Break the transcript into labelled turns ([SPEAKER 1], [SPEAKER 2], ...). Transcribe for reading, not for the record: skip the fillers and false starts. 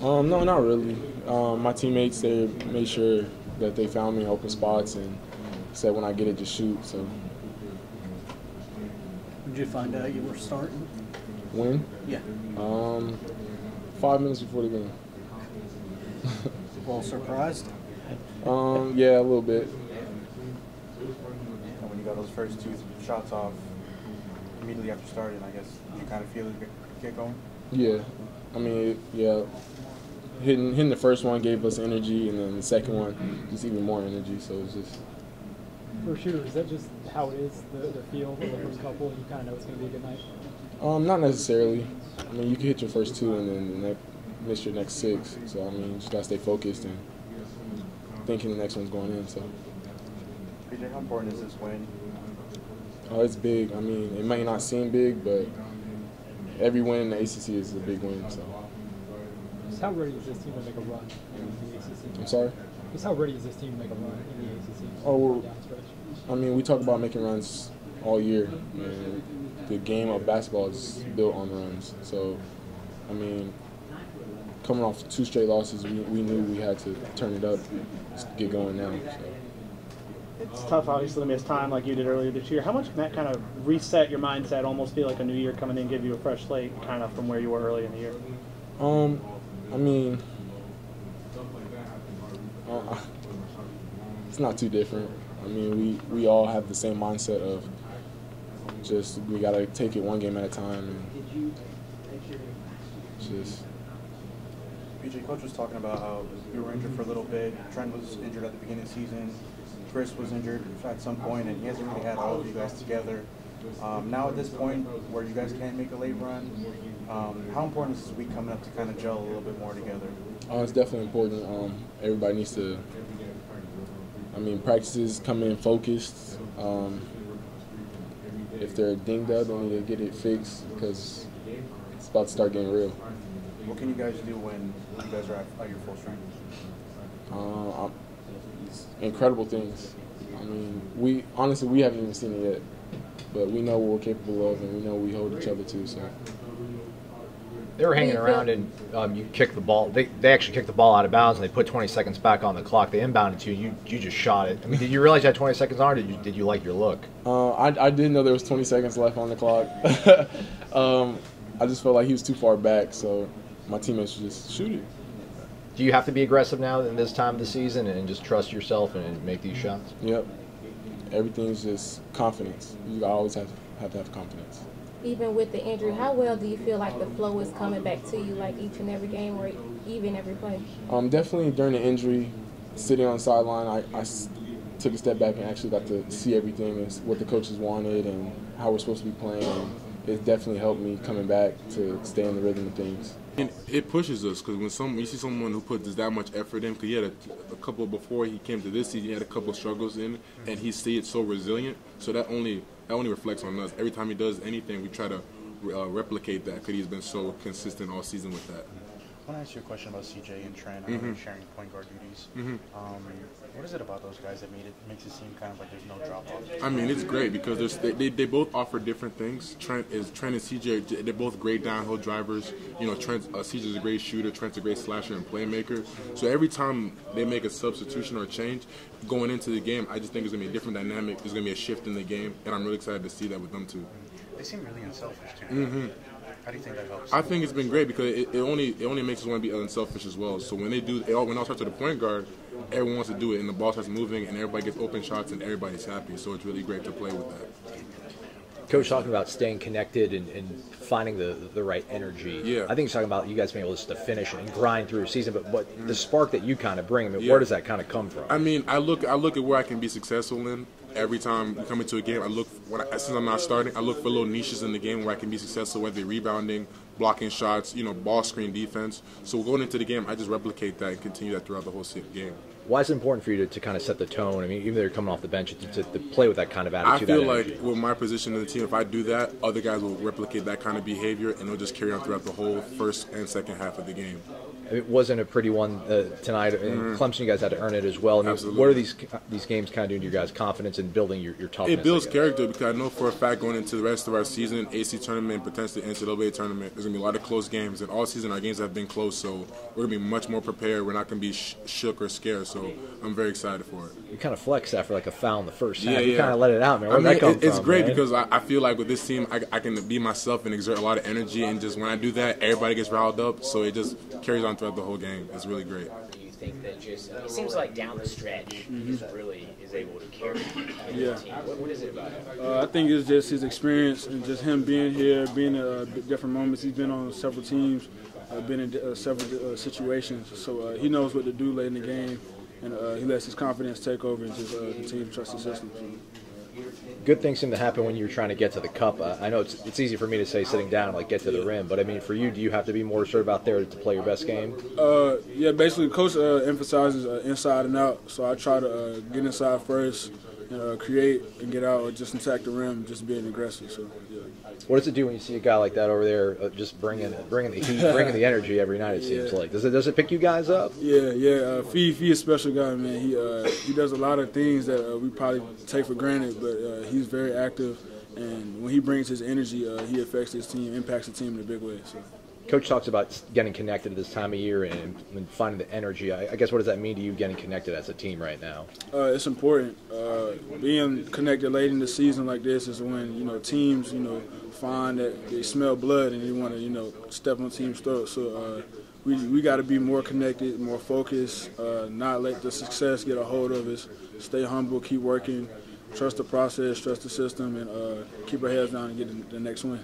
[SPEAKER 1] No, not really. My teammates, they made sure that they found me in open spots and said when I get it, just shoot. So.
[SPEAKER 2] Did you find out you were starting?
[SPEAKER 1] When?
[SPEAKER 2] Yeah.
[SPEAKER 1] 5 minutes before the game.
[SPEAKER 2] A little surprised?
[SPEAKER 1] Yeah, a little bit.
[SPEAKER 3] And when you got those first two shots off immediately after starting, I guess you kind of feel it get going?
[SPEAKER 1] Yeah. I mean, yeah. Hitting the first one gave us energy, and then the second one just even more energy. So it's just.
[SPEAKER 4] For a shooter, is that just how it is, the feel of the first couple, and you kind of know it's going to be a good night?
[SPEAKER 1] Not necessarily. I mean, you can hit your first two and then miss your next six. So, I mean, you just got to stay focused and thinking the next one's going in. So.
[SPEAKER 3] PJ, how important is this win?
[SPEAKER 1] Oh, it's big. I mean, it might not seem big, but every win in the ACC is a big win. So.
[SPEAKER 4] Just how ready is this team to make a run in the ACC?
[SPEAKER 1] I'm sorry?
[SPEAKER 4] Just how ready is this team to make a run in the ACC?
[SPEAKER 1] Oh, I mean, we talk about making runs all year, and the game of basketball is built on runs. So, I mean, coming off 2 straight losses, we knew we had to turn it up, just get going now. So.
[SPEAKER 5] It's tough, obviously, to miss time like you did earlier this year. How much can that kind of reset your mindset, almost feel like a new year coming in, give you a fresh slate, kind of from where you were early in the year?
[SPEAKER 1] I mean, it's not too different. I mean, we all have the same mindset of just we got to take it one game at a time and just.
[SPEAKER 3] PJ, Coach was talking about how you were injured for a little bit. Trent was injured at the beginning of the season. Chris was injured at some point, and he hasn't really had all of you guys together. Now at this point where you guys can make a late run, how important is this week coming up to kind of gel a little bit more together?
[SPEAKER 1] It's definitely important. Everybody needs to, I mean, practices come in focused. If they're dinged up, they need to get it fixed because it's about to start getting real.
[SPEAKER 3] What can you guys do when you guys are at your full strength?
[SPEAKER 1] Incredible things. I mean, we haven't even seen it yet, but we know what we're capable of, and we know we hold each other to. So
[SPEAKER 6] they were hanging around, and you kicked the ball. They actually kicked the ball out of bounds, and they put 20 seconds back on the clock. They inbounded to you. You just shot it. I mean, did you realize you had 20 seconds on, or did you like your look?
[SPEAKER 1] I didn't know there was 20 seconds left on the clock. I just felt like he was too far back, so my teammates should just shoot it.
[SPEAKER 6] Do you have to be aggressive now in this time of the season and just trust yourself and make these shots?
[SPEAKER 1] Yep. Everything's just confidence. You always have to have confidence.
[SPEAKER 7] Even with the injury, how well do you feel like the flow is coming back to you, like each and every game or even every play?
[SPEAKER 1] Definitely during the injury, sitting on the sideline, I took a step back and actually got to see everything and what the coaches wanted and how we're supposed to be playing. And it definitely helped me coming back to stay in the rhythm of things.
[SPEAKER 8] And it pushes us because when you see someone who puts that much effort in, because he had a couple before he came to this season, he had a couple of struggles in, and he stayed so resilient. So that only reflects on us. Every time he does anything, we try to replicate that because he's been so consistent all season with that.
[SPEAKER 3] I want to ask you a question about CJ and Trent. I know you're sharing point guard duties. What is it about those guys that makes it seem kind of like there's no drop off?
[SPEAKER 8] I mean, it's great because they both offer different things. Trent and CJ, they're both great downhill drivers. You know, CJ's a great shooter. Trent's a great slasher and playmaker. So every time they make a substitution or a change going into the game, I just think it's gonna be a different dynamic. There's gonna be a shift in the game, and I'm really excited to see that with them too.
[SPEAKER 3] They seem really unselfish too. How do you think that helps?
[SPEAKER 8] I think it's been great because it only makes us want to be unselfish as well. So when they do, when I start to the point guard, everyone wants to do it, and the ball starts moving, and everybody gets open shots, and everybody's happy. So it's really great to play with that.
[SPEAKER 6] Coach talking about staying connected and finding the right energy.
[SPEAKER 8] Yeah.
[SPEAKER 6] I think he's talking about you guys being able just to finish and grind through a season, but the spark that you kind of bring, I mean, where does that kind of come from?
[SPEAKER 8] I mean, I look at where I can be successful in. Every time we come into a game, since I'm not starting, I look for little niches in the game where I can be successful, whether rebounding, blocking shots, ball screen defense. So going into the game, I just replicate that and continue that throughout the whole game.
[SPEAKER 6] Why is it important for you to kind of set the tone? I mean, even though you're coming off the bench, to play with that kind of attitude.
[SPEAKER 8] I feel like with my position in the team, if I do that, other guys will replicate that kind of behavior, and it'll just carry on throughout the whole first and second half of the game.
[SPEAKER 6] It wasn't a pretty one tonight. In Clemson, you guys had to earn it as well. I mean,
[SPEAKER 8] Absolutely.
[SPEAKER 6] What are these games kind of doing to your guys' confidence and building your toughness?
[SPEAKER 8] It builds character because I know for a fact going into the rest of our season, AC tournament, potentially NCAA tournament, there's gonna be a lot of close games, and all season our games have been close. So we're gonna be much more prepared. We're not gonna be shook or scared. So I'm very excited for it.
[SPEAKER 6] You kind of flexed after like a foul in the first half.
[SPEAKER 8] Yeah,
[SPEAKER 6] You kind of let it out, man.
[SPEAKER 8] I
[SPEAKER 6] Where'd
[SPEAKER 8] mean,
[SPEAKER 6] that come
[SPEAKER 8] it's
[SPEAKER 6] from,
[SPEAKER 8] great
[SPEAKER 6] man?
[SPEAKER 8] because I feel like with this team, I can be myself and exert a lot of energy, and just when I do that, everybody gets riled up. So it just carries on throughout the whole game. It's really great.
[SPEAKER 9] Do you think that just it seems like down the stretch he's really is able to carry
[SPEAKER 10] Yeah.
[SPEAKER 9] the team? What is it about him?
[SPEAKER 10] I think it's just his experience and just him being here, being in different moments. He's been on several teams, been in several situations, so he knows what to do late in the game, and he lets his confidence take over and just the team trust the system.
[SPEAKER 6] Good things seem to happen when you're trying to get to the cup. I know it's easy for me to say sitting down, like get to the rim, but I mean for you, do you have to be more assertive out there to play your best game?
[SPEAKER 10] Yeah, basically, coach emphasizes inside and out, so I try to get inside first, and create and get out, or just attack the rim, just being aggressive. So yeah.
[SPEAKER 6] What does it do when you see a guy like that over there, just bringing the heat, bringing the energy every night? It seems like does it pick you guys up?
[SPEAKER 10] Yeah. Fee is a special guy, man. He does a lot of things that we probably take for granted, but he's very active, and when he brings his energy, he affects his team, impacts the team in a big way. So.
[SPEAKER 6] Coach talks about getting connected at this time of year and finding the energy. I guess what does that mean to you getting connected as a team right now?
[SPEAKER 10] It's important. Being connected late in the season like this is when teams find that they smell blood and they want to step on team's throat. So we got to be more connected, more focused, not let the success get a hold of us. Stay humble, keep working, trust the process, trust the system, and keep our heads down and get the next win.